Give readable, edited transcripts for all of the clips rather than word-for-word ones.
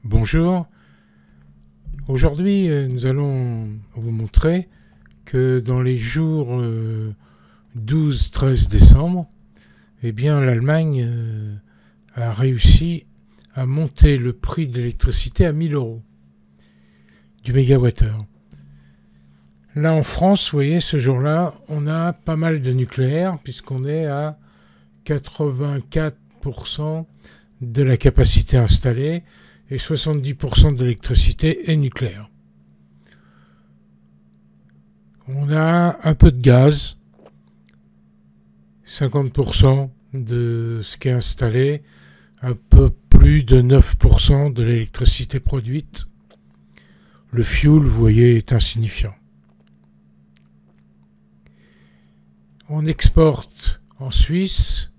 Bonjour, aujourd'hui nous allons vous montrer que dans les jours 12-13 décembre, eh bien l'Allemagne a réussi à monter le prix de l'électricité à 1000 € du mégawattheure. Là en France, vous voyez, ce jour-là, on a pas mal de nucléaire puisqu'on est à 84% de la capacité installée et 70% de l'électricité est nucléaire. On a un peu de gaz, 50% de ce qui est installé, un peu plus de 9% de l'électricité produite. Le fioul, vous voyez, est insignifiant. On exporte en Suisse,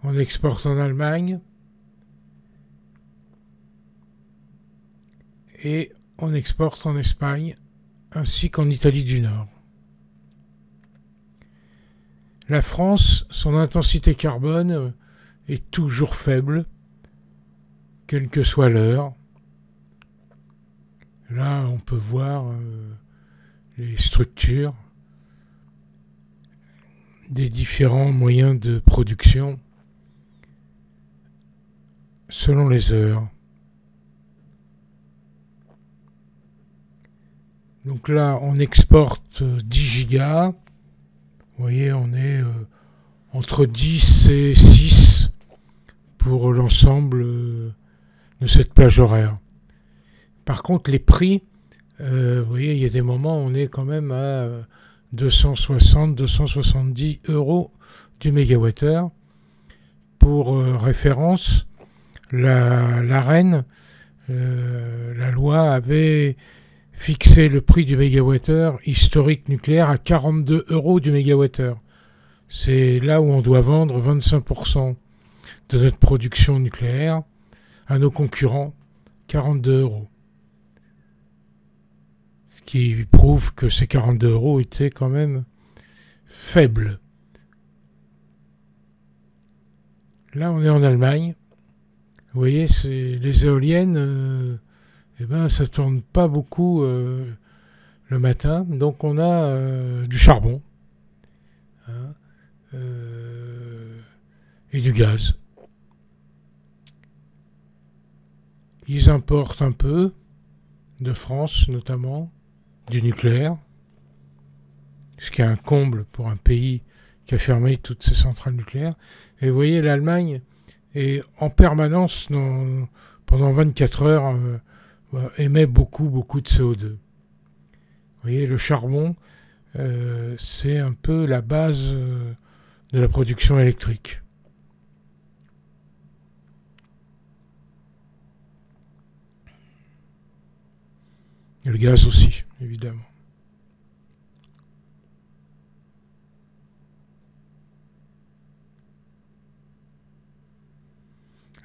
on exporte en Allemagne et on exporte en Espagne ainsi qu'en Italie du Nord. La France, son intensité carbone est toujours faible, quelle que soit l'heure. Là, on peut voir les structures des différents moyens de production selon les heures. Donc là, on exporte 10 gigas. Vous voyez, on est entre 10 et 6 pour l'ensemble de cette plage horaire. Par contre, les prix, vous voyez, il y a des moments où on est quand même à 260-270 € du mégawattheure. Pour référence, l'ARENH, la loi avait fixé le prix du mégawattheure historique nucléaire à 42 € du mégawattheure. C'est là où on doit vendre 25% de notre production nucléaire à nos concurrents, 42 €. Ce qui prouve que ces 42 € étaient quand même faibles. Là, on est en Allemagne. Vous voyez, les éoliennes, eh ben, ça tourne pas beaucoup le matin. Donc, on a du charbon et du gaz. Ils importent un peu de France, notamment, du nucléaire, ce qui est un comble pour un pays qui a fermé toutes ses centrales nucléaires. Et vous voyez, l'Allemagne est en permanence, pendant 24 heures, émet beaucoup de CO2. Vous voyez, le charbon, c'est un peu la base de la production électrique. Et le gaz aussi, évidemment.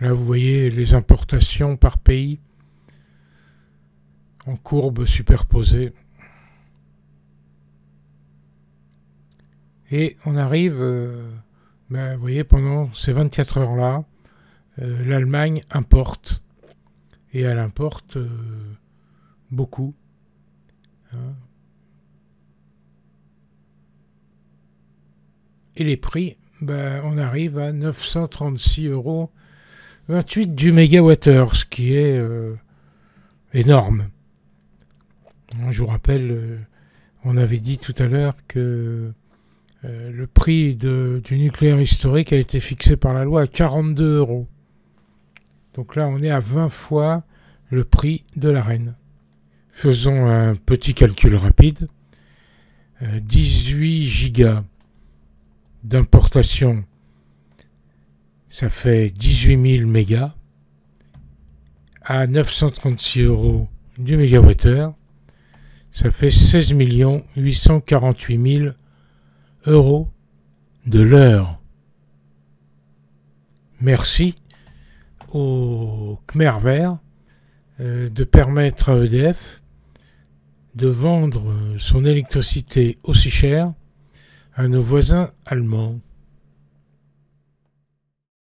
Là, vous voyez les importations par pays en courbe superposée. Et on arrive, vous voyez, pendant ces 24 heures-là, l'Allemagne importe. Et elle importe beaucoup. Et les prix, on arrive à 936,28 € du mégawattheure, ce qui est énorme. Je vous rappelle, on avait dit tout à l'heure que le prix du nucléaire historique a été fixé par la loi à 42 €. Donc là, on est à 20 fois le prix de l'ARENH. Faisons un petit calcul rapide. 18 gigas d'importation, ça fait 18 000 mégas à 936 € du mégawattheure. Ça fait 16 848 000 € de l'heure. Merci au Khmer Vert de permettre à EDF de vendre son électricité aussi cher à nos voisins allemands.